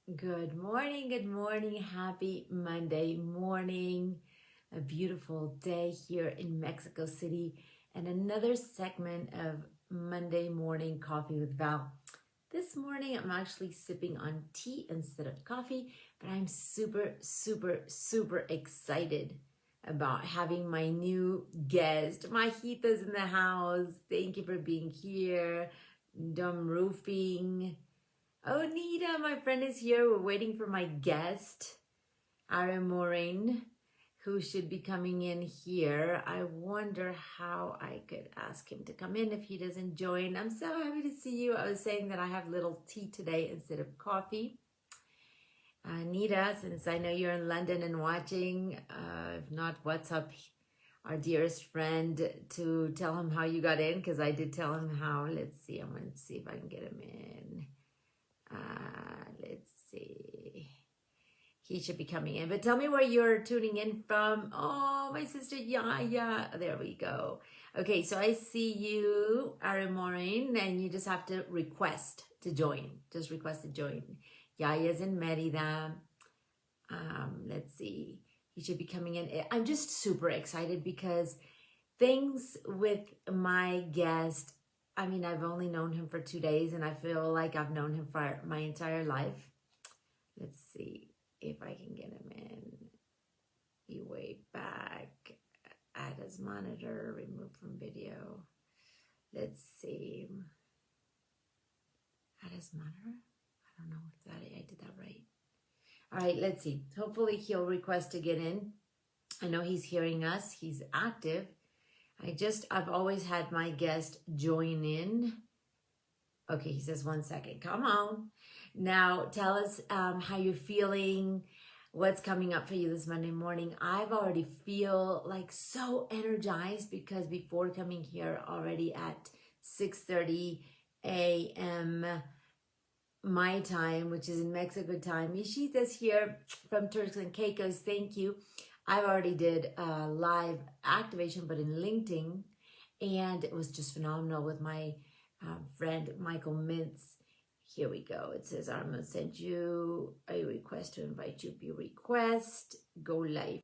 Good morning. Happy Monday morning. A beautiful day here in Mexico City, and another segment of Monday Morning Coffee with Val. This morning, I'm actually sipping on tea instead of coffee, but I'm super excited about having my new guest. Majita's in the house. Thank you for being here. Dumb Roofing. Oh, Nita, my friend is here. We're waiting for my guest, Aaron Moraine, who should be coming in here. I wonder how I could ask him to come in if he doesn't join. I'm so happy to see you. I was saying that I have little tea today instead of coffee. Nita, since I know you're in London and watching, if not, what's up? Our dearest friend, to tell him how you got in, because I did tell him how. Let's see. I'm going to see if I can get him in. Let's see. He should be coming in. But tell me where you're tuning in from. Oh, my sister Yaya. There we go. Okay, so I see you, Aaron Moraine, and you just have to request to join. Just request to join. Yaya's in Merida. Let's see. He should be coming in. I'm just super excited because things with my guest, I mean, I've only known him for 2 days and I feel like I've known him for my entire life. Let's see if I can get him in. He way back. Add as monitor, remove from video. Let's see. Add as monitor? I don't know if I did that right. All right, let's see. Hopefully he'll request to get in. I know he's hearing us. He's active. I've always had my guest join in. Okay, he says 1 second. Come on. Now, tell us how you're feeling, what's coming up for you this Monday morning. I've already feel like so energized because before coming here already at 6:30 a.m. my time, which is in Mexico time. Ishita's here from Turks and Caicos. Thank you. I've already did a live activation, but in LinkedIn, and it was just phenomenal with my friend Michael Mintz. Here we go. It says, I'm going to send you a request to invite you. View request. Go live.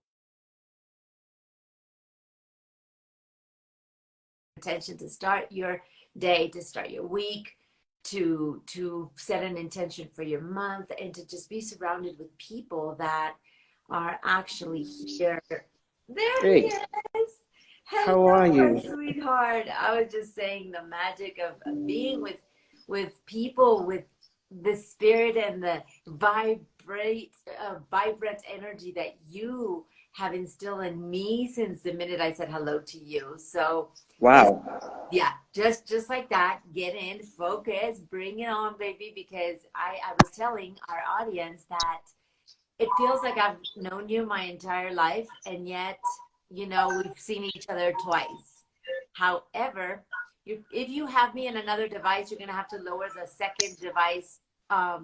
Intention to start your day, to start your week, to set an intention for your month, and to just be surrounded with people that are actually here. There he Hey, is. how are Hello, you? sweetheart. I was just saying the magic of being with people with the spirit and the vibrant energy that you have instilled in me since the minute I said hello to you. So just Wow. yeah, just like that. Get in, focus, bring it on, baby, because I was telling our audience that it feels like I've known you my entire life, and yet, we've seen each other twice. However, if you have me in another device, you're going to have to lower the second device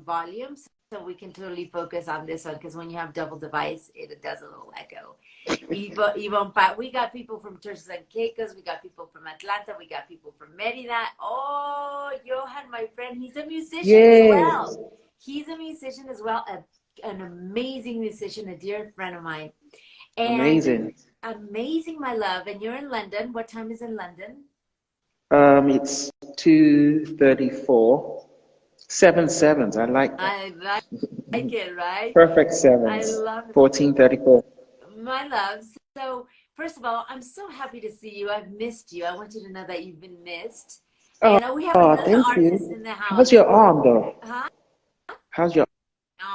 volume so we can totally focus on this one, because when you have double device, it does a little echo. We got people from Turks and Caicos, we got people from Atlanta, we got people from Merida. Oh, Johan, my friend, he's a musician as Yes. well. He's a musician as well, an amazing musician, a dear friend of mine. And Amazing. amazing, my love. And you're in London. What time is in London? It's 2:34. Seven sevens. I like that. I like it, right? Perfect I sevens. love it. 14:34. My love. So, first of all, I'm so happy to see you. I've missed you. I want you to know that you've been missed. Oh, And we have another thank artist you. in the How's house. your arm though? Huh? How's your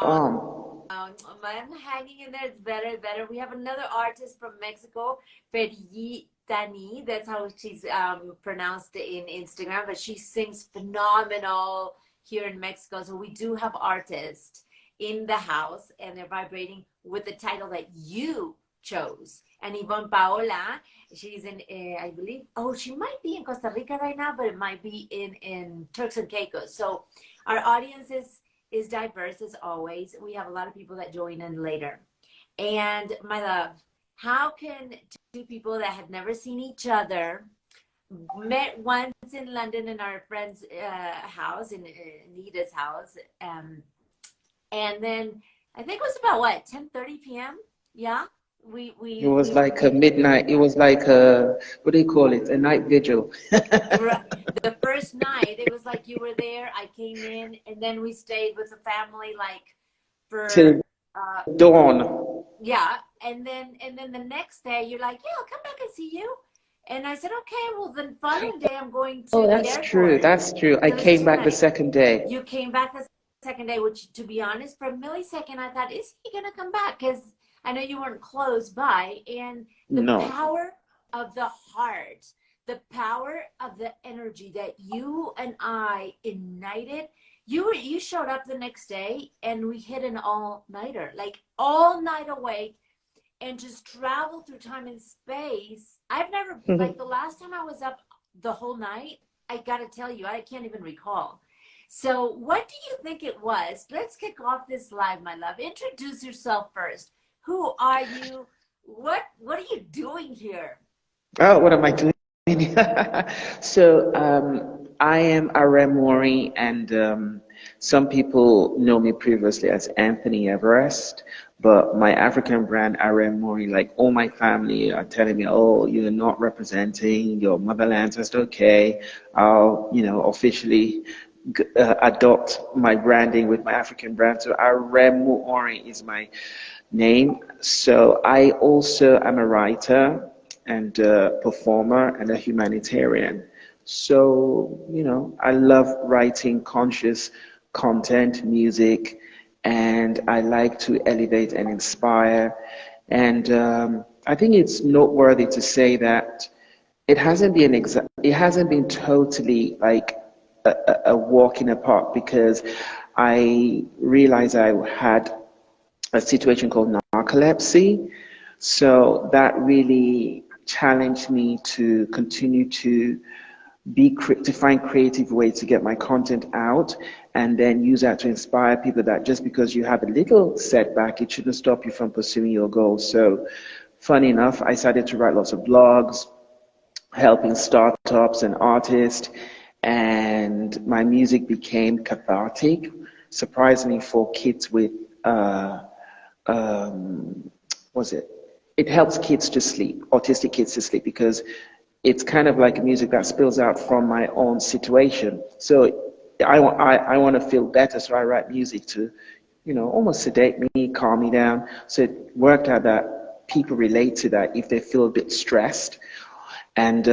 Oh, arm? I'm hanging in there. It's better. We have another artist from Mexico, Tani. That's how she's pronounced in Instagram, but she sings phenomenal here in Mexico. So we do have artists in the house, and they're vibrating with the title that you chose. And Yvonne Paola, she's in, I believe, oh, she might be in Costa Rica right now, but it might be in Turks and Caicos. So our audience is diverse as always. We have a lot of people that join in later. And my love, how can two people that had never seen each other, met once in London in our friend's house, in Nita's house, And then I think it was about what, 10:30 p.m. Yeah. We It we was we like a we midnight. It was like a, what do you call it? A night vigil. the first night it was like you were there, I came in, and then we stayed with the family like for Till uh dawn. yeah, and then the next day you're like, yeah, I'll come back and see you. And I said, okay, well, the following day I'm going Oh, to the that's true. airport. That's true. I So it was came two back the nights. second day. You came back the second day, which, to be honest, for a millisecond, I thought, is he going to come back? Because I know you weren't close by. And the No. power of the heart, the power of the energy that you and I ignited. You showed up the next day, and we hit an all-nighter, like all night awake, and just travel through time and space. I've never, like, the last time I was up the whole night, I got to tell you, I can't even recall. So, what do you think it was? Let's kick off this live, my love. Introduce yourself first. Who are you? What are you doing here? Oh, what am I doing? So, I am Arem Mori, and some people know me previously as Anthony Everest, but my African brand, Arem Mori, like all my family are telling me, oh, you're not representing your motherland. Just okay, I'll, officially adopt my branding with my African brand. So Arem Mori is my name. So I also am a writer and a performer and a humanitarian. So, I love writing conscious content, music, and I like to elevate and inspire. And I think it's noteworthy to say that it hasn't been totally like a walk in the park, because I realized I had a situation called narcolepsy. So that really challenged me to continue to to find creative ways to get my content out, and then use that to inspire people that just because you have a little setback, it shouldn't stop you from pursuing your goals. So funny enough, I started to write lots of blogs, helping startups and artists, and my music became cathartic, surprisingly, for kids with um, was it? It helps kids to sleep, autistic kids to sleep, because it's kind of like music that spills out from my own situation. So I want to feel better, so I write music to, almost sedate me, calm me down. So it worked out that people relate to that if they feel a bit stressed. And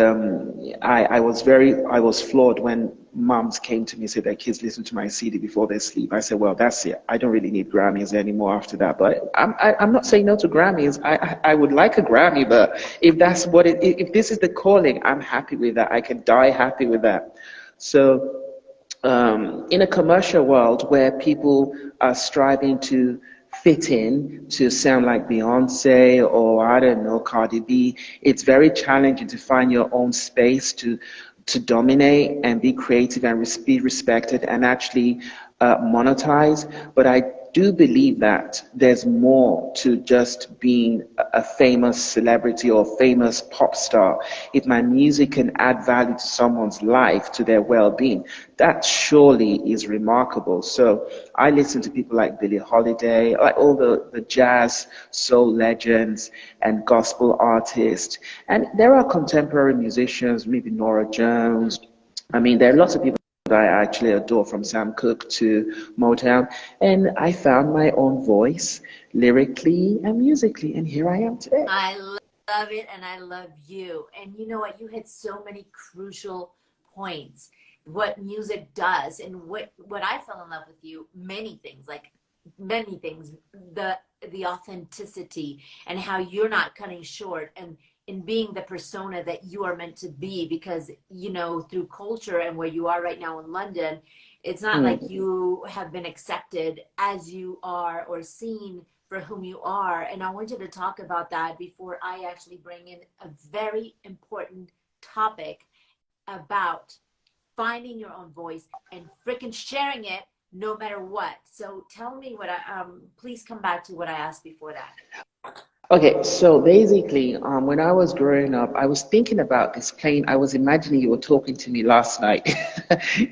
I was floored when moms came to me and said their kids listen to my CD before they sleep. I said, well, that's it. I don't really need Grammys anymore after that. But I'm not saying no to Grammys. I would like a Grammy, but if that's what if this is the calling, I'm happy with that. I can die happy with that. So in a commercial world where people are striving to fit in to sound like Beyonce or I don't know, Cardi B, it's very challenging to find your own space to dominate and be creative and be respected and actually monetize. But I do believe that there's more to just being a famous celebrity or famous pop star. If my music can add value to someone's life, to their well-being, that surely is remarkable. So I listen to people like Billie Holiday, like all the jazz, soul legends and gospel artists. And there are contemporary musicians, maybe Nora Jones. I mean, there are lots of people that I actually adore, from Sam Cooke to Motown. And I found my own voice lyrically and musically, and here I am today. I love it, and I love you. And you know what? You hit so many crucial points. What music does, and what I fell in love with you, many things, like many things, the authenticity, and how you're not cutting short, and in being the persona that you are meant to be, because through culture and where you are right now in London, it's not like Mm. you have been accepted as you are or seen for whom you are. And I wanted to talk about that before I actually bring in a very important topic about finding your own voice and freaking sharing it no matter what. So tell me please come back to what I asked before that. Okay, so basically, when I was growing up, I was thinking about this plane. I was imagining you were talking to me last night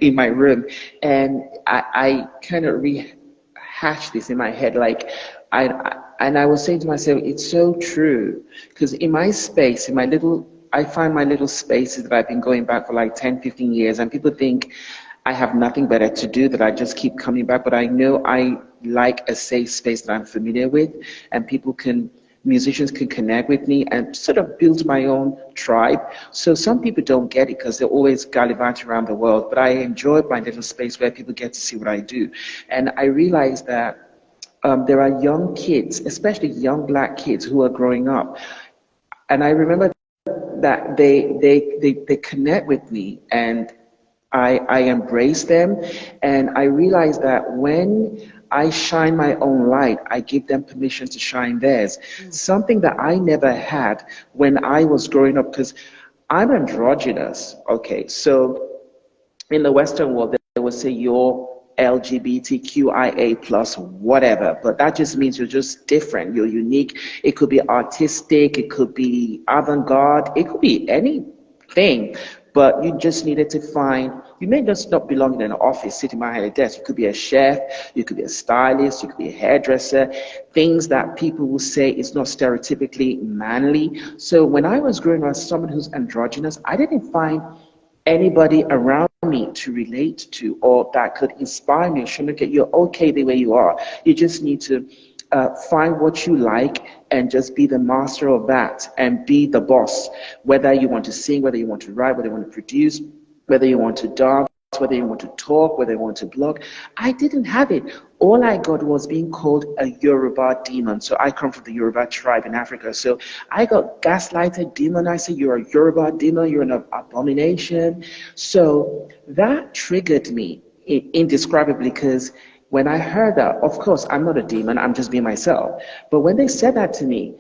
in my room, and I kind of rehash hash this in my head. Like, and I was saying to myself, it's so true. Because in my space, I find my little spaces that I've been going back for like 10, 15 years, and people think I have nothing better to do, that I just keep coming back. But I know I like a safe space that I'm familiar with, and musicians can connect with me and sort of build my own tribe. So some people don't get it because they're always gallivanting around the world, but I enjoy my little space where people get to see what I do. And I realized that there are young kids, especially young black kids who are growing up. And I remember that they connect with me, and I embrace them. And I realize that when I shine my own light, I give them permission to shine theirs. Something that I never had when I was growing up, because I'm androgynous. Okay, so in the Western world, they will say you're LGBTQIA plus whatever, but that just means you're just different. You're unique. It could be artistic. It could be avant-garde. It could be anything. But you just needed to find, you may just not belong in an office sitting behind a desk. You could be a chef, you could be a stylist, you could be a hairdresser, things that people will say is not stereotypically manly. So when I was growing up as someone who's androgynous, I didn't find anybody around me to relate to or that could inspire me or show me, okay, you're okay the way you are. You just need to find what you like and just be the master of that and be the boss. Whether you want to sing, whether you want to write, whether you want to produce, whether you want to dance, whether you want to talk, whether you want to blog. I didn't have it. All I got was being called a Yoruba demon. So I come from the Yoruba tribe in Africa. So I got gaslighted, demonized. You're a Yoruba demon, you're an abomination. So that triggered me indescribably, because when I heard that, of course, I'm not a demon, I'm just being myself. But when they said that to me,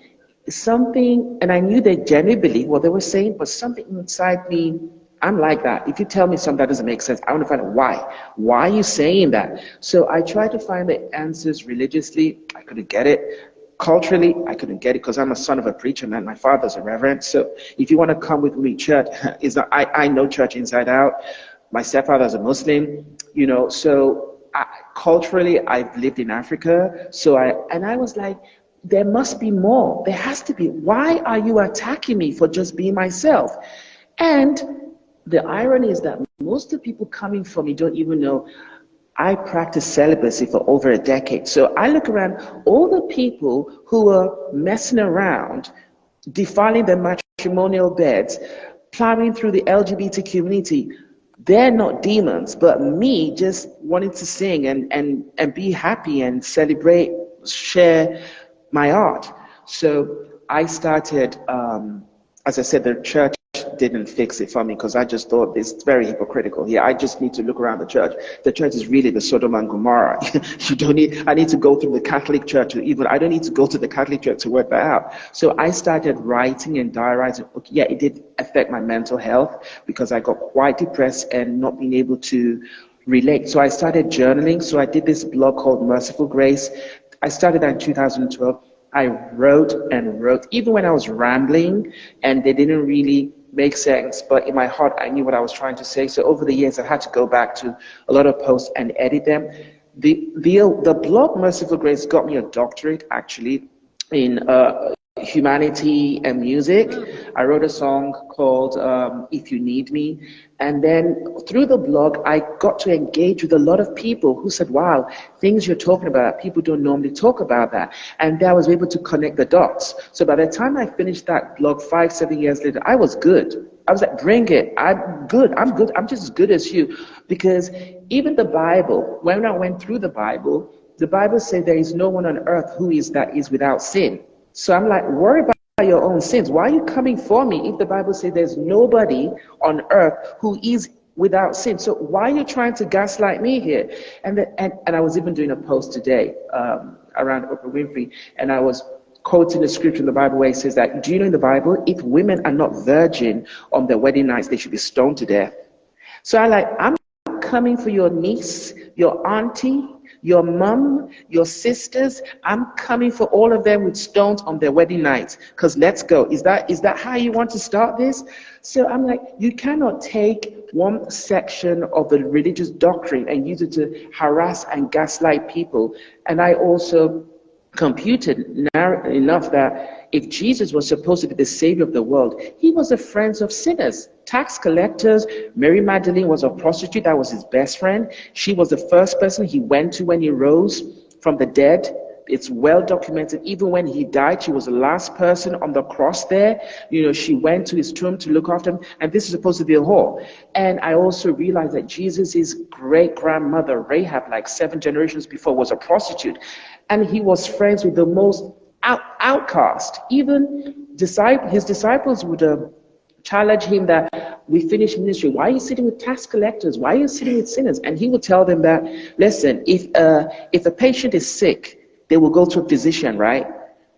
something, and I knew they genuinely believed what they were saying, but something inside me, I'm like that. If you tell me something that doesn't make sense, I want to find out why. Why are you saying that? So I tried to find the answers religiously. I couldn't get it. Culturally, I couldn't get it because I'm a son of a preacher, man. My father's a reverend. So if you want to come with me, church, I know church inside out. My stepfather's a Muslim, so culturally, I've lived in Africa. So I was like, there must be more. There has to be. Why are you attacking me for just being myself? And the irony is that most of the people coming for me don't even know I practiced celibacy for over a decade. So I look around, all the people who are messing around, defiling their matrimonial beds, plowing through the LGBT community, they're not demons, but me just wanting to sing and be happy and celebrate, share my art. So I started, as I said, the church didn't fix it for me because I just thought it's very hypocritical here. I just need to look around the church. The church is really the Sodom and Gomorrah. I need to go through the Catholic church I don't need to go to the Catholic church to work that out. So I started writing and diarizing. Okay, yeah, it did affect my mental health because I got quite depressed and not being able to relate. So I started journaling. So I did this blog called Merciful Grace. I started that in 2012. I wrote and wrote, even when I was rambling and they didn't really make sense, but in my heart, I knew what I was trying to say. So over the years, I had to go back to a lot of posts and edit them. The blog Merciful Grace got me a doctorate, actually, in humanity and music. I wrote a song called If You Need Me. And then through the blog, I got to engage with a lot of people who said, wow, things you're talking about, people don't normally talk about that. And then I was able to connect the dots. So by the time I finished that blog 5-7 years later, I was good. I was like, bring it. I'm good. I'm just as good as you. Because even the Bible, when I went through the Bible said there is no one on earth who is without sin. So I'm like, worry about your own sins. Why are you coming for me if the Bible says there's nobody on earth who is without sin? So why are you trying to gaslight me here? And I was even doing a post today around Oprah Winfrey, and I was quoting the scripture in the Bible where it says that, do you know in the Bible, if women are not virgin on their wedding nights, they should be stoned to death. So I'm coming for your niece, your auntie, Your mom, your sisters, I'm coming for all of them with stones on their wedding night. Because let's go. Is that how you want to start this? So I'm like, you cannot take one section of the religious doctrine and use it to harass and gaslight people. And I also computed enough that if Jesus was supposed to be the savior of the world, he was a friend of sinners, tax collectors. Mary Magdalene was a prostitute. That was his best friend. She was the first person he went to when he rose from the dead. It's well documented. Even when he died, she was the last person on the cross there. She went to his tomb to look after him. And this is supposed to be a whore. And I also realized that Jesus' great grandmother, Rahab, like 7 generations before, was a prostitute. And he was friends with the most outcast. Even his disciples would challenge him that we finish ministry. Why are you sitting with tax collectors? Why are you sitting with sinners? And he would tell them that, listen, if a patient is sick, they will go to a physician, right?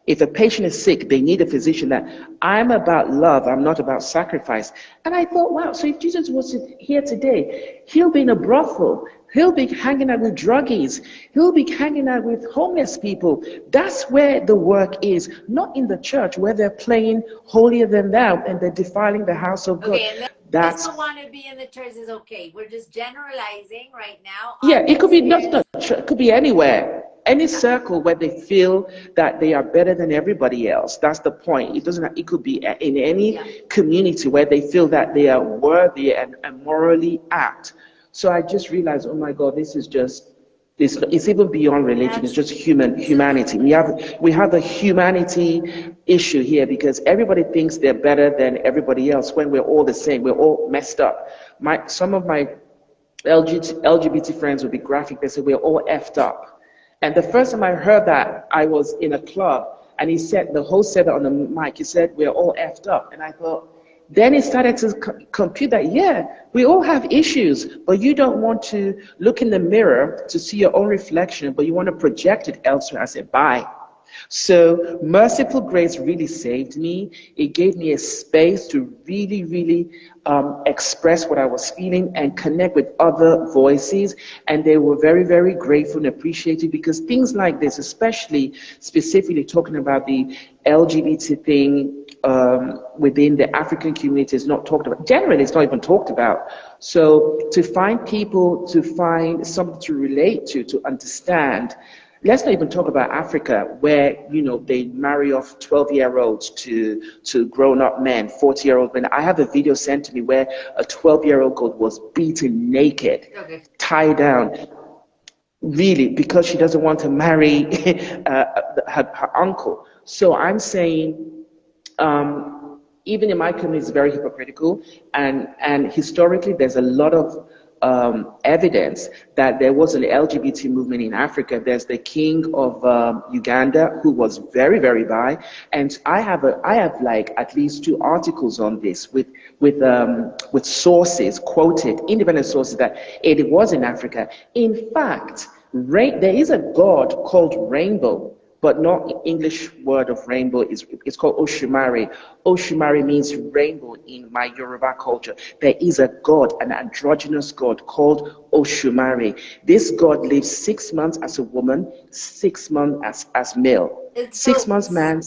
If a patient is sick, they need a physician. That I'm about love, I'm not about sacrifice. And I thought, wow, so if Jesus was here today, he'll be in a brothel. He'll be hanging out with druggies. He'll be hanging out with homeless people. That's where the work is, not in the church where they're playing holier than thou and they're defiling the house of God. Okay, and those That's who want to be in the church is okay. We're just generalizing right now Yeah, our it could be experience. it could be anywhere, any circle where they feel that they are better than everybody else. That's the point. It doesn't. It could be in any Yeah. community where they feel that they are worthy and morally apt. So I just realized, oh my God, this is just this. It's even beyond religion. It's just humanity. Absolutely. We have a humanity issue here because everybody thinks they're better than everybody else when we're all the same. We're all messed up. Some of my LGBT friends would be graphic. They said we're all effed up. And the first time I heard that, I was in a club and the host said that on the mic. He said, we're all effed up. And I thought, then he started to compute that, yeah, we all have issues, but you don't want to look in the mirror to see your own reflection, but you want to project it elsewhere. I said, bye. So merciful grace really saved me. It gave me a space to really, really express what I was feeling and connect with other voices. And they were very, very grateful and appreciative because things like this, especially specifically talking about the LGBT thing within the African community, is not talked about. Generally, it's not even talked about. So to find people, to find something to relate to understand. Let's not even talk about Africa, where they marry off 12-year-olds to grown-up men, 40-year-old men. I have a video sent to me where a 12-year-old girl was beaten naked, Okay. tied down, really, because she doesn't want to marry her uncle. So I'm saying, even in my community, it's very hypocritical, and historically, there's a lot of evidence that there was an LGBT movement in Africa. There's the king of Uganda who was very, very bi, and I have like at least 2 articles on this with sources quoted, independent sources, that it was in Africa. In fact, there is a god called Rainbow, but not English word of rainbow. It's called Oshumare. Oshumare means rainbow in my Yoruba culture. There is a god, an androgynous god called Oshumare. This god lives 6 months as a woman, 6 months as male. It's 6 so, months man,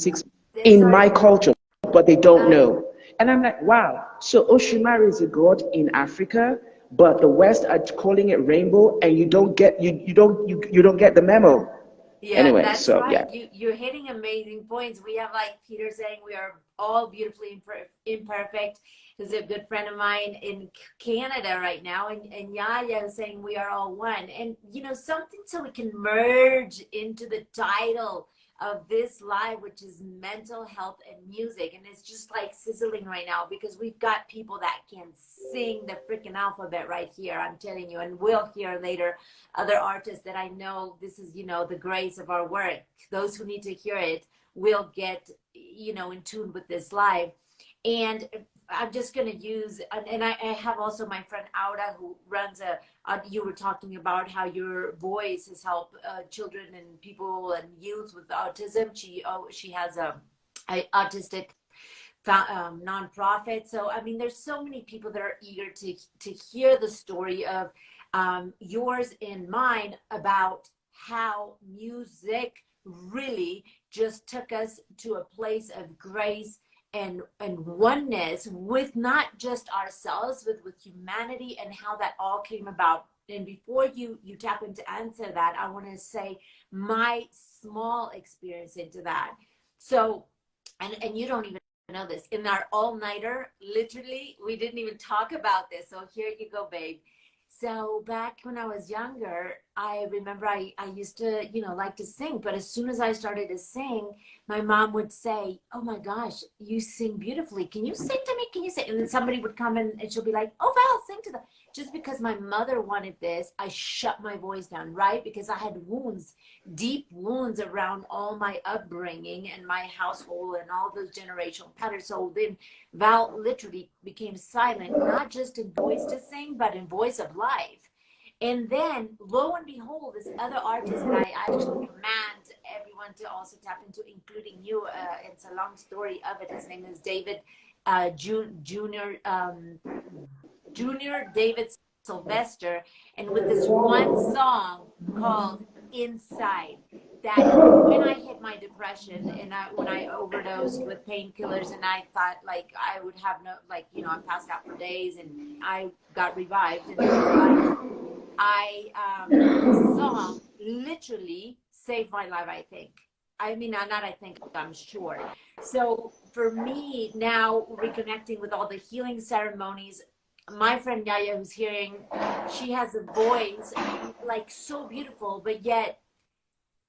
in sorry. my culture, but they don't Uh, know. And I'm like, wow. So Oshumare is a god in Africa, but the West are calling it rainbow, and you don't get the memo. Yeah, Anyway, that's so yeah. right. You're hitting amazing points. We have, like Peter saying, we are all beautifully imperfect. He's a good friend of mine in Canada right now, and Yaya is saying we are all one. And something so we can merge into the title of this live, which is mental health and music. And it's just like sizzling right now because we've got people that can sing the freaking alphabet right here. I'm telling you, and we'll hear later other artists that I know. This is, the grace of our work. Those who need to hear it will get, in tune with this live. And I'm just going to use, and I have also my friend Aura who runs you were talking about how your voice has helped children and people and youth with autism. She has a autistic nonprofit. So, I mean, there's so many people that are eager to hear the story of yours and mine about how music really just took us to a place of grace and oneness with not just ourselves, but with humanity, and how that all came about. And before you tap into answer that, I want to say my small experience into that. So, and you don't even know this, in our all-nighter, literally, we didn't even talk about this. So here you go, babe. So back when I was younger, I remember I used to, like to sing. But as soon as I started to sing, my mom would say, "Oh my gosh, you sing beautifully. Can you sing to me? Can you sing?" And then somebody would come in and she'll be like, "Oh, Val, sing to them." Just because my mother wanted this, I shut my voice down, right? Because I had wounds, deep wounds around all my upbringing and my household and all those generational patterns. So then Val literally became silent, not just in voice to sing, but in voice of life. And then, lo and behold, this other artist that I actually command everyone to also tap into, including you. It's a long story of it. His name is David Junior David Sylvester, and with this one song called "Inside." That when I hit my depression and when I overdosed with painkillers, and I thought like I would have no, like, I passed out for days, and I got revived, and it was like this song literally saved my life, I think. I mean, not I think, I'm sure. So for me now, reconnecting with all the healing ceremonies, my friend Yaya, who's hearing, she has a voice like so beautiful, but yet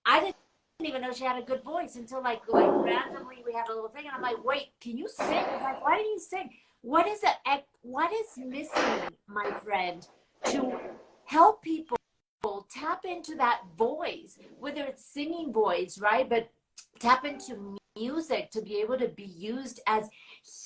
I didn't even know she had a good voice until like randomly we had a little thing, and I'm like, "Wait, can you sing?" It's like, "Why didn't you sing? What is it? What is missing, my friend, to help people tap into that voice, whether it's singing voice, right? But tap into music to be able to be used as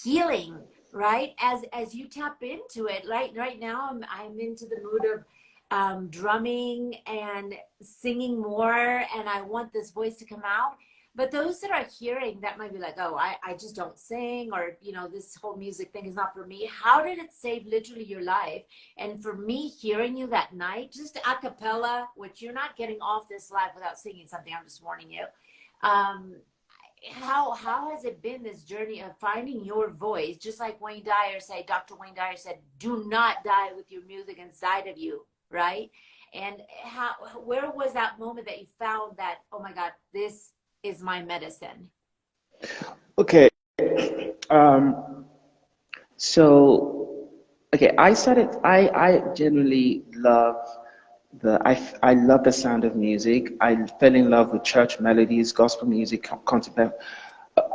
healing, right? As you tap into it, right now I'm into the mood of drumming and singing more, and I want this voice to come out. But those that are hearing that might be like, "Oh, I just don't sing," or this whole music thing is not for me. How did it save literally your life? And for me, hearing you that night, just a cappella, which you're not getting off this live without singing something, I'm just warning you. How has it been, this journey of finding your voice? Just like Dr. Wayne Dyer said, "Do not die with your music inside of you," right? And where was that moment that you found that, "Oh my God, this is my medicine"? Okay. So, okay, I genuinely love I love the sound of music. I fell in love with church melodies, gospel music,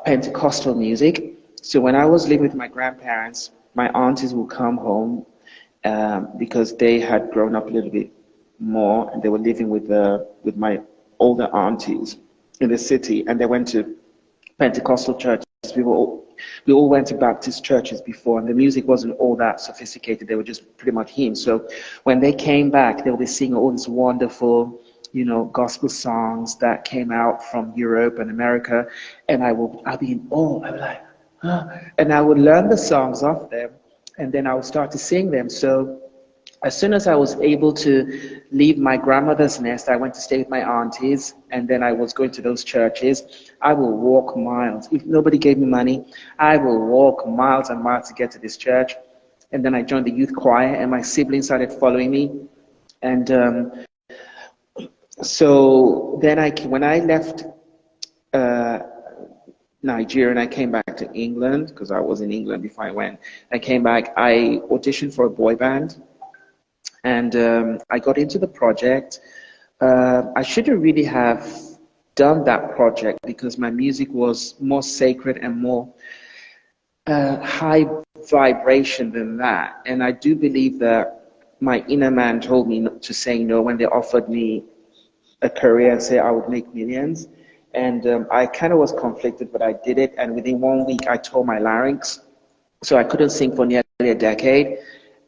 Pentecostal music. So when I was living with my grandparents, my aunties would come home because they had grown up a little bit more, and they were living with my older aunties in the city, and they went to Pentecostal churches. We all went to Baptist churches before, and the music wasn't all that sophisticated. They were just pretty much hymns. So when they came back, they would be singing all these wonderful, gospel songs that came out from Europe and America, and I'd be in awe. I'd be like, huh? And I would learn the songs off them, and then I would start to sing them. So as soon as I was able to leave my grandmother's nest, I went to stay with my aunties, and then I was going to those churches. I will walk miles. If nobody gave me money, I will walk miles and miles to get to this church. And then I joined the youth choir, and my siblings started following me. And so then when I left Nigeria and I came back to England, because I was in England before I went, I came back, I auditioned for a boy band. And I got into the project. I shouldn't really have done that project because my music was more sacred and more high vibration than that. And I do believe that my inner man told me not to say no when they offered me a career and say I would make millions. And I kind of was conflicted, but I did it. And within 1 week, I tore my larynx. So I couldn't sing for nearly a decade.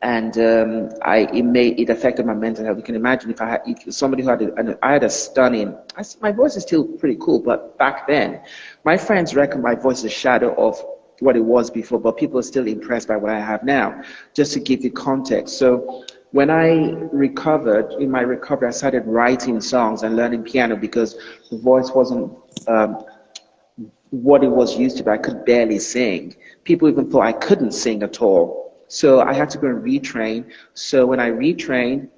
And it affected my mental health. You can imagine if somebody who I had a stunning, my voice is still pretty cool, but back then, my friends reckon my voice is a shadow of what it was before, but people are still impressed by what I have now, just to give you context. So When I recovered, in my recovery, I started writing songs and learning piano because the voice wasn't um, what it was used to be. I could barely sing. People even thought I couldn't sing at all. So I had to go and retrain. So when I retrained,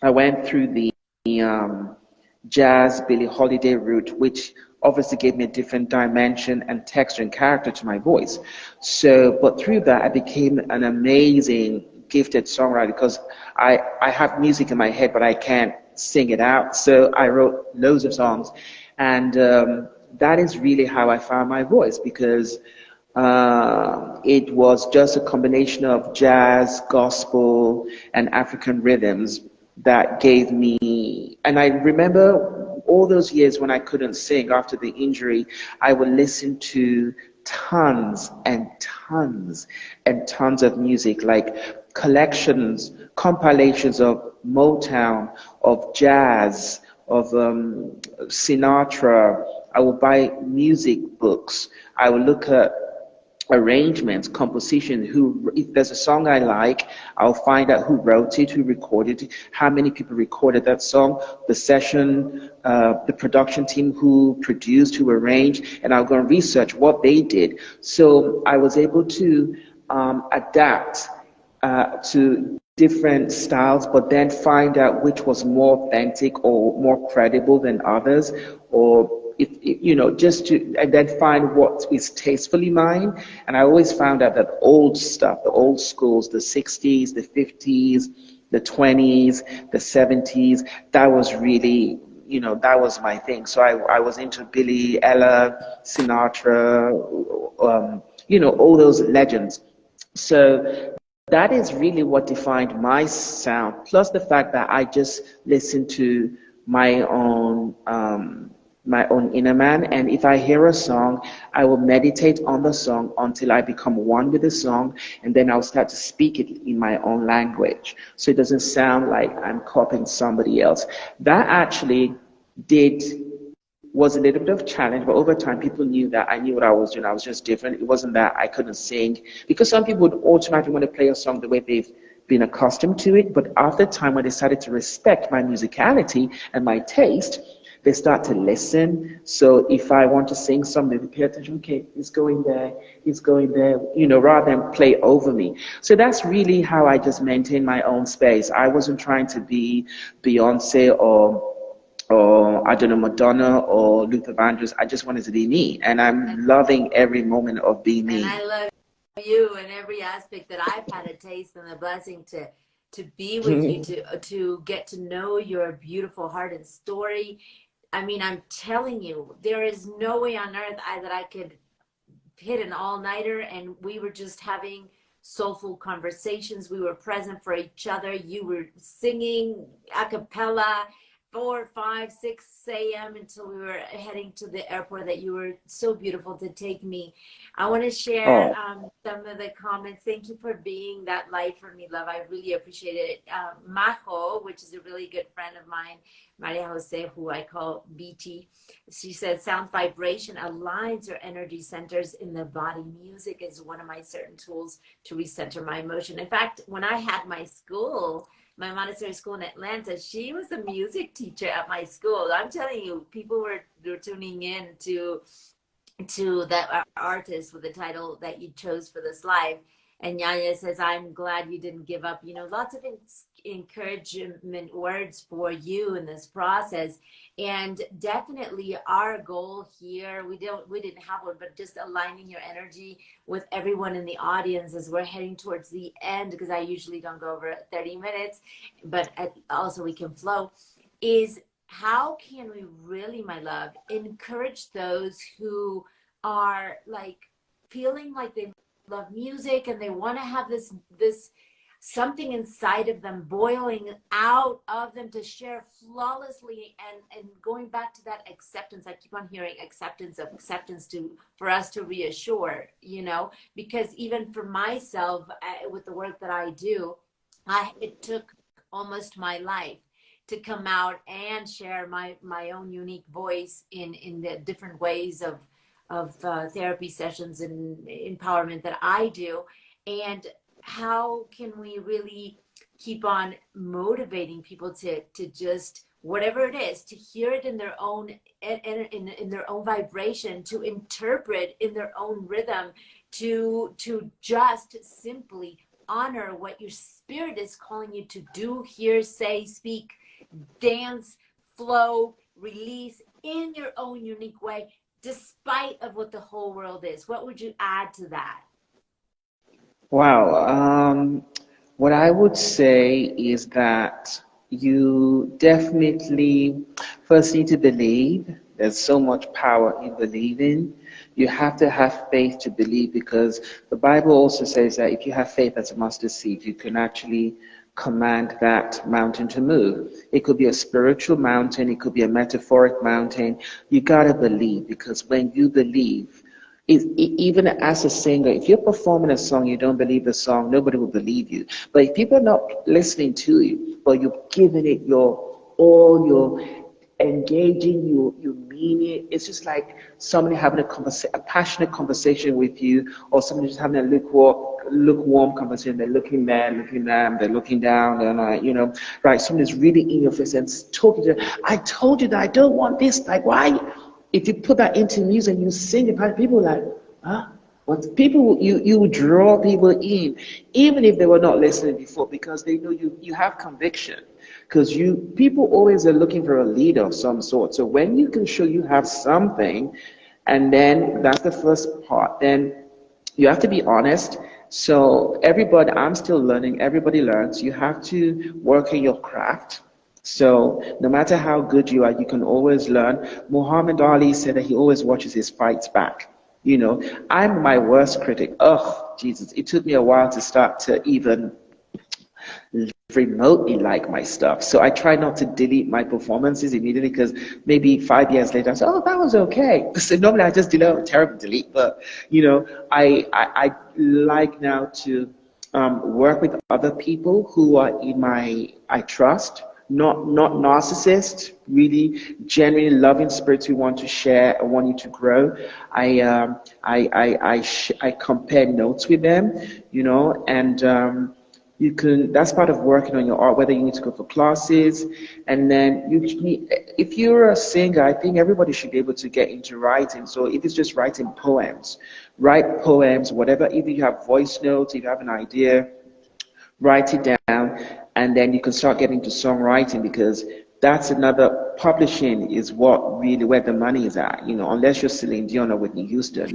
I went through the um, jazz Billie Holiday route, which obviously gave me a different dimension and texture and character to my voice. So, but through that, I became an amazing, gifted songwriter because I have music in my head, but I can't sing it out. So I wrote loads of songs. And that is really how I found my voice because it was just a combination of jazz, gospel, and African rhythms that gave me. And I remember all those years when I couldn't sing after the injury, I would listen to tons and tons and tons of music, like collections, compilations of Motown, of jazz, of Sinatra. I would buy music books. I would look at arrangements, composition, who, if there's a song I like, I'll find out who wrote it, who recorded it, how many people recorded that song, the session, the production team who produced, who arranged, and I'll go and research what they did. So I was able to adapt to different styles, but then find out which was more authentic or more credible than others, or just to, and then find what is tastefully mine. And I always found out that old stuff, the old schools, the 60s, the 50s, the 20s, the 70s, that was really, that was my thing. So I was into Billy, Ella, Sinatra, all those legends. So that is really what defined my sound, plus the fact that I just listen to my own inner man. And if I hear a song, I will meditate on the song until I become one with the song, and then I'll start to speak it in my own language, so it doesn't sound like I'm copying somebody else. That actually did was a little bit of a challenge, but over time, people knew that I knew what I was doing. I was just different. It wasn't that I couldn't sing, because some people would automatically want to play a song the way they've been accustomed to it. But after time, when they started to respect my musicality and my taste, they start to listen. So if I want to sing something, they pay attention. Okay, he's going there, he's going there, rather than play over me. So that's really how I just maintain my own space. I wasn't trying to be Beyonce or I don't know, Madonna or Luther Vandross. I just wanted to be me, and I'm loving every moment of being And me. I love you in every aspect that I've had a taste and the blessing to be with you, to get to know your beautiful heart and story. I mean, I'm telling you, there is no way on earth that I could hit an all-nighter, and we were just having soulful conversations. We were present for each other. You were singing a cappella 4, 5, 6 a.m. until we were heading to the airport. That you were so beautiful to take me. I want to share Oh, some of the comments. Thank you for being that light for me, love. I really appreciate it. Majo, which is a really good friend of mine, Maria Jose, who I call BT, she said, sound vibration aligns your energy centers in the body. Music is one of my certain tools to recenter my emotion. In fact, when I had my school, my Montessori school in Atlanta, she was a music teacher at my school. I'm telling you, people were tuning in to that artist with the title that you chose for this live. And Yaya says, I'm glad you didn't give up. Lots of encouragement words for you in this process. And definitely our goal here, we didn't have one, but just aligning your energy with everyone in the audience as we're heading towards the end, because I usually don't go over 30 minutes, but also we can flow, is how can we really, my love, encourage those who are like feeling like they love music and they want to have this something inside of them boiling out of them to share flawlessly, and going back to that acceptance. I keep on hearing acceptance for us to reassure, because even for myself, with the work that I do, it took almost my life to come out and share my own unique voice in the different ways of therapy sessions and empowerment that I do. And how can we really keep on motivating people to just whatever it is, to hear it in their own in their own vibration, to interpret in their own rhythm, to just simply honor what your spirit is calling you to do, hear, say, speak, dance, flow, release in your own unique way, despite of what the whole world is. What would you add to that? Wow. What I would say is that you definitely first need to believe. There's so much power in believing. You have to have faith to believe, because the Bible also says that if you have faith as a mustard seed, you can actually command that mountain to move. It could be a spiritual mountain, it could be a metaphoric mountain. You gotta believe, because when you believe, even as a singer, if you're performing a song, you don't believe the song, nobody will believe you. But if people are not listening to you, but you're giving it your all, you're engaging, you mean it. It's just like somebody having a passionate conversation with you, or somebody just having a lukewarm conversation. They're looking there, looking there, they're looking down, and right? Somebody's really in your face and talking to you. I told you that I don't want this. Like, why? If you put that into music and you sing it, people are like, huh? What people you draw people in, even if they were not listening before, because they know you have conviction. Because people always are looking for a leader of some sort. So when you can show you have something, and then that's the first part, then you have to be honest. So everybody, I'm still learning, everybody learns. You have to work in your craft. So no matter how good you are, you can always learn. Muhammad Ali said that he always watches his fights back. I'm my worst critic. Oh, Jesus. It took me a while to start to even remotely like my stuff. So I try not to delete my performances immediately, because maybe 5 years later I say, oh, that was okay. So normally I just delete, terrible delete. But I like now to work with other people who are I trust, not narcissists, really genuinely loving spirits who want to share and want you to grow. I compare notes with them, and you can, that's part of working on your art, whether you need to go for classes. And then if you're a singer, I think everybody should be able to get into writing. So if it's just writing poems, write poems, whatever. If you have voice notes, if you have an idea, write it down, and then you can start getting to songwriting, because that's another, publishing is what really where the money is at, unless you're Celine Dion or Whitney Houston,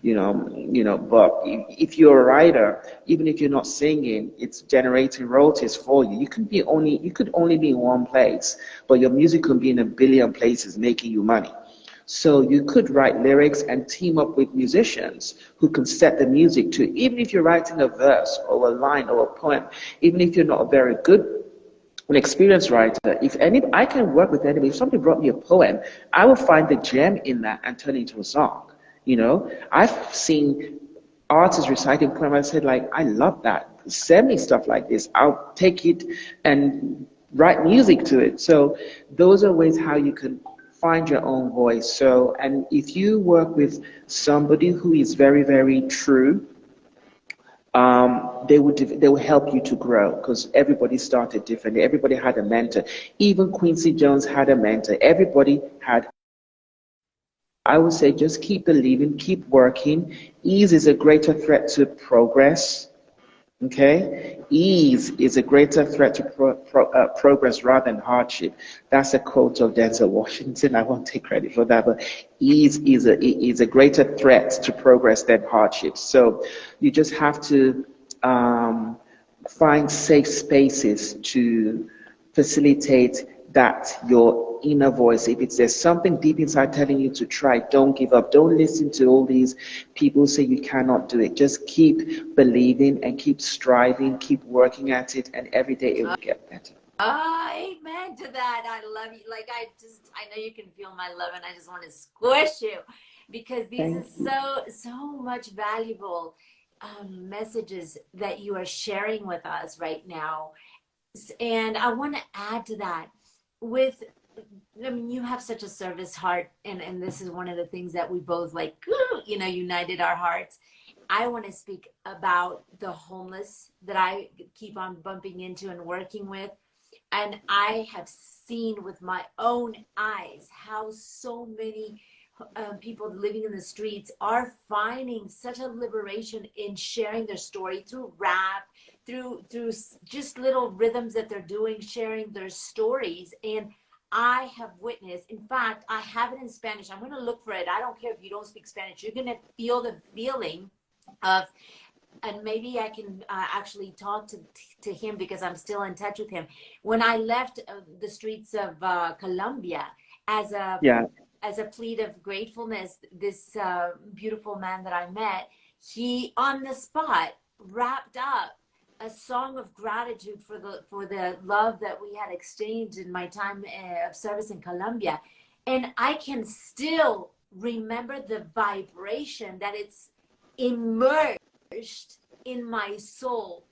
but if you're a writer, even if you're not singing, it's generating royalties for you. You could only be in one place, but your music could be in a billion places making you money. So you could write lyrics and team up with musicians who can set the music to, even if you're writing a verse or a line or a poem, even if you're not a very good, an experienced writer, I can work with anybody. If somebody brought me a poem, I will find the gem in that and turn it into a song. I've seen artists reciting poems. I said, like, I love that. Send me stuff like this. I'll take it and write music to it. So those are ways how you can find your own voice. So, and if you work with somebody who is very, very true, they will help you to grow, because everybody started differently. Everybody had a mentor. Even Quincy Jones had a mentor. Everybody had. I would say just keep believing, keep working. Ease is a greater threat to progress. Okay, ease is a greater threat to progress rather than hardship. That's a quote of Denzel Washington. I won't take credit for that, but ease is a greater threat to progress than hardship. So you just have to find safe spaces to facilitate that, your inner voice. If there's something deep inside telling you to try, don't give up. Don't listen to all these people say you cannot do it. Just keep believing and keep striving, keep working at it, and every day it will get better. Amen to that. I love you. Like, I know you can feel my love, and I just want to squish you, because these Thank are you. so much valuable messages that you are sharing with us right now. And I want to add to that with, I mean, you have such a service heart, and this is one of the things that we both, like, united our hearts. I want to speak about the homeless that I keep on bumping into and working with. And I have seen with my own eyes how so many people living in the streets are finding such a liberation in sharing their story through rap, through just little rhythms that they're doing, sharing their stories. And I have witnessed, in fact, I have it in Spanish. I'm going to look for it. I don't care if you don't speak Spanish. You're going to feel the feeling of, and maybe I can actually talk to him because I'm still in touch with him. When I left the streets of Colombia as a Yeah. as a plea of gratefulness, this beautiful man that I met, he on the spot wrapped up a song of gratitude for the love that we had exchanged in my time of service in Colombia, and I can still remember the vibration that it's immersed in my soul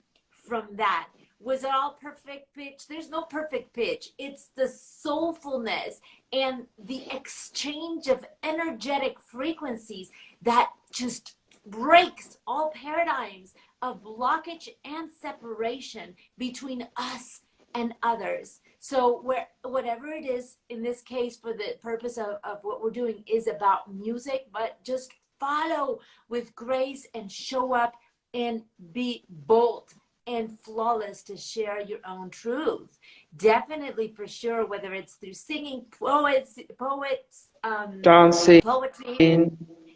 from that. Was it all perfect pitch? There's no perfect pitch. It's the soulfulness and the exchange of energetic frequencies that just breaks all paradigms of blockage and separation between us and others. So whatever it is, in this case, for the purpose of what we're doing is about music, but just follow with grace and show up and be bold and flawless to share your own truth. Definitely, for sure, whether it's through singing, Dancing, poetry,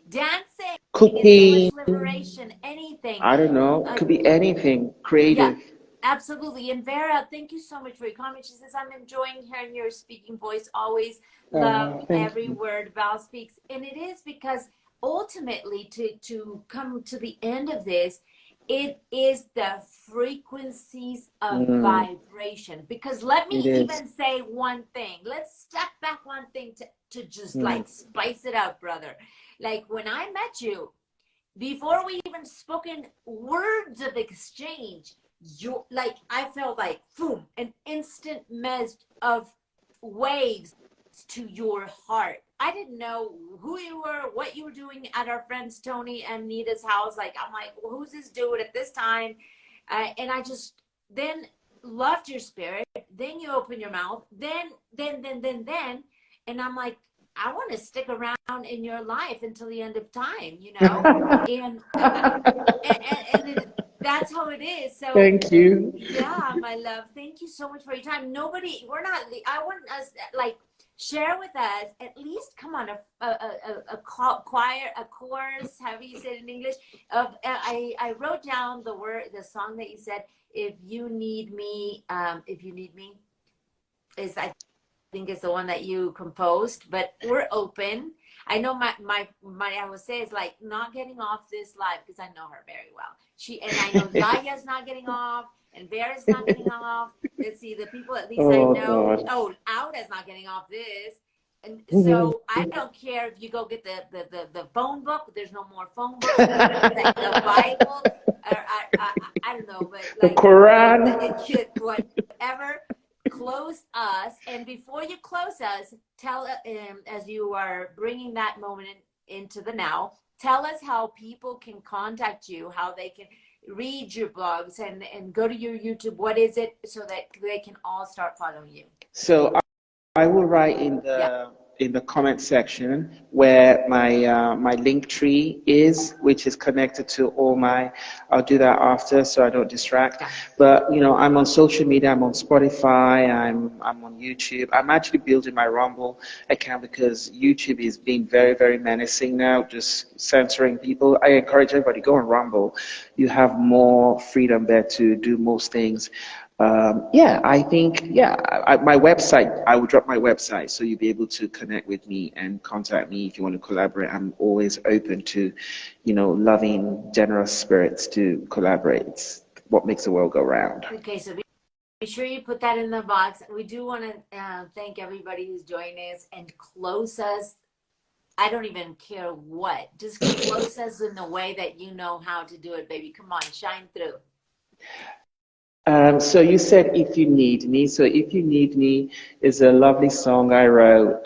dancing, is so much cooking, liberation, anything. I don't know, Uh, could be anything yeah, creative. absolutely. And Vera, thank you so much for your comment. She says, I'm enjoying hearing your speaking voice. Always love Thank every you. word Val speaks. And it is because ultimately, to come to the end of this, it is the frequencies of Mm, vibration. Because let me it is. even say one thing. Let's step back one thing to just Mm. like spice it up, brother. Like when I met you, before we even spoken words of exchange, you like I felt like boom, an instant mesh of waves to your heart. I didn't know who you were, what you were doing at our friends Tony and Nita's house. Like I'm like, well, who's this dude at this time? And I just then loved your spirit. Then you open your mouth. Then, and I'm like, I want to stick around in your life until the end of time, you know? And that's how it is. So Thank you. yeah, my love, thank you so much for your time. We're not, I want us like share with us at least, come on, a choir, a chorus, however you said in English. Of I wrote down the song that you said, if you need me, is I think it's the one that you composed, but we're open. I know I would say is like not getting off this live because I know her very well. And I know Yaya's not getting off and Vera's not getting off. Let's see, the people at least I Oh know. God. Oh, Auda's not getting off this. And so I don't care if you go get the phone book. There's no more phone books. Like the Bible, or I don't know, but The like Quran. whatever. Close us, and before you close us, tell as you are bringing that moment into the now, tell us how people can contact you, how they can read your blogs and go to your YouTube. What is it so that they can all start following you? So I will write Yeah. in the comment section where my link tree is, which is connected to all my. I'll do that after, so I don't distract. Yeah. But I'm on social media. I'm on Spotify. I'm on YouTube. I'm actually building my Rumble account because YouTube is being very, very menacing now, just censoring people. I encourage everybody, go on Rumble. You have more freedom there to do most things. Yeah, I think, yeah, my website, I will drop my website so you'll be able to connect with me and contact me if you want to collaborate. I'm always open to, loving, generous spirits to collaborate. It's what makes the world go round. Okay, so be sure you put that in the box. We do want to thank everybody who's joining us and close us. I don't even care what. Just close us in the way that you know how to do it, baby. Come on, shine through. So you said If You Need Me. So If You Need Me is a lovely song I wrote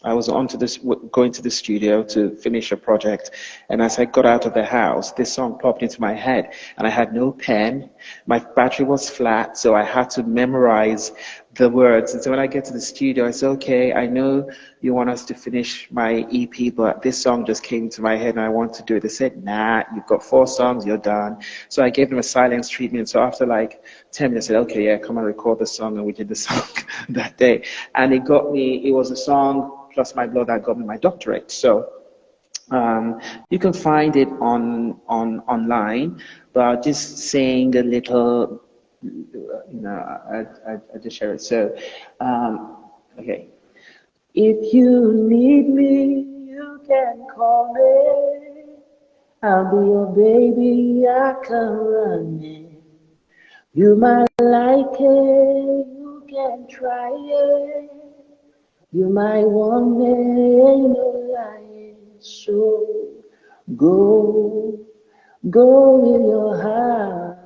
I was going to the studio to finish a project, and as I got out of the house, this song popped into my head, and I had no pen. My battery was flat, so I had to memorize the words. And so when I get to the studio, I said, "Okay, I know you want us to finish my EP, but this song just came to my head, and I want to do it." They said, "Nah, you've got 4 songs, you're done." So I gave them a silence treatment. So after like 10 minutes, I said, "Okay, yeah, come and record the song," and we did the song that day. And it got me. It was a song plus my blood that got me my doctorate. So you can find it online, but I'll just sing a little, I just share it. So, okay. If you need me, you can call me. I'll be your baby, I come running. You might like it, you can try it. You might want me, ain't no lying. So go, go with your heart.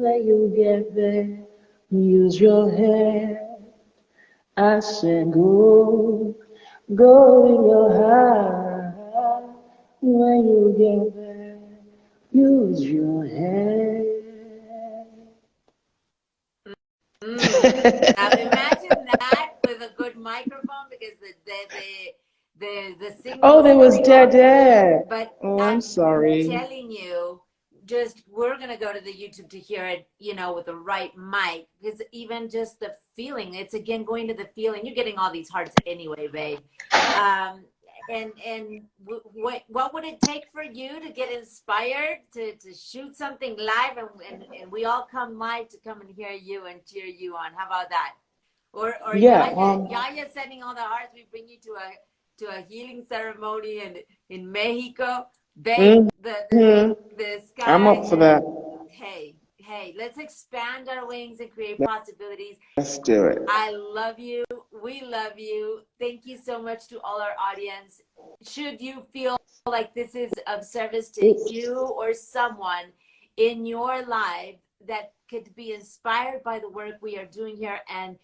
When you get there, use your head. I said go, go with your heart. When you get there, use your head. Now imagine that with a good microphone, because the signal Oh, was there was cutting dead off. air. But Oh, I'm I'm sorry. telling you, just we're gonna go to the YouTube to hear it, with the right mic, because even just the feeling, it's again going to the feeling. You're getting all these hearts anyway, babe. Um, what would it take for you to get inspired to shoot something live, and we all come live to come and hear you and cheer you on? How about that? Or Yeah. Yaya sending all the hearts. We bring you to a healing ceremony in Mexico, babe. hmm The I'm sky. up for that. Hey, let's expand our wings and create possibilities. Let's do it. I love you. We love you. Thank you so much to all our audience. Should you feel like this is of service to Oops. you or someone in your life that could be inspired by the work we are doing here and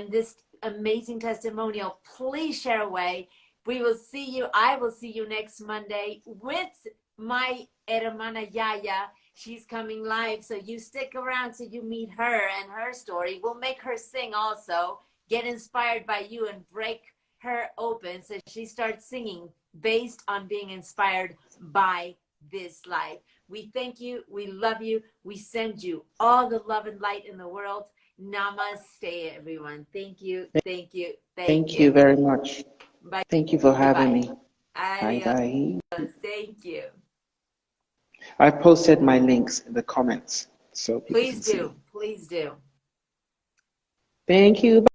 this amazing testimonial, please share away. We will see you. I will see you next Monday with my hermana Yaya. She's coming live, so you stick around so you meet her and her story. We'll make her sing also, get inspired by you and break her open so she starts singing based on being inspired by this life. We thank you. We love you. We send you all the love and light in the world. Namaste, everyone. Thank you. Thank you. Thank Thank you you. very much. Bye. Thank you for having Bye. me. Bye Adios. bye. Thank you. I posted my links in the comments so people Please can do. see. Please do. Thank you.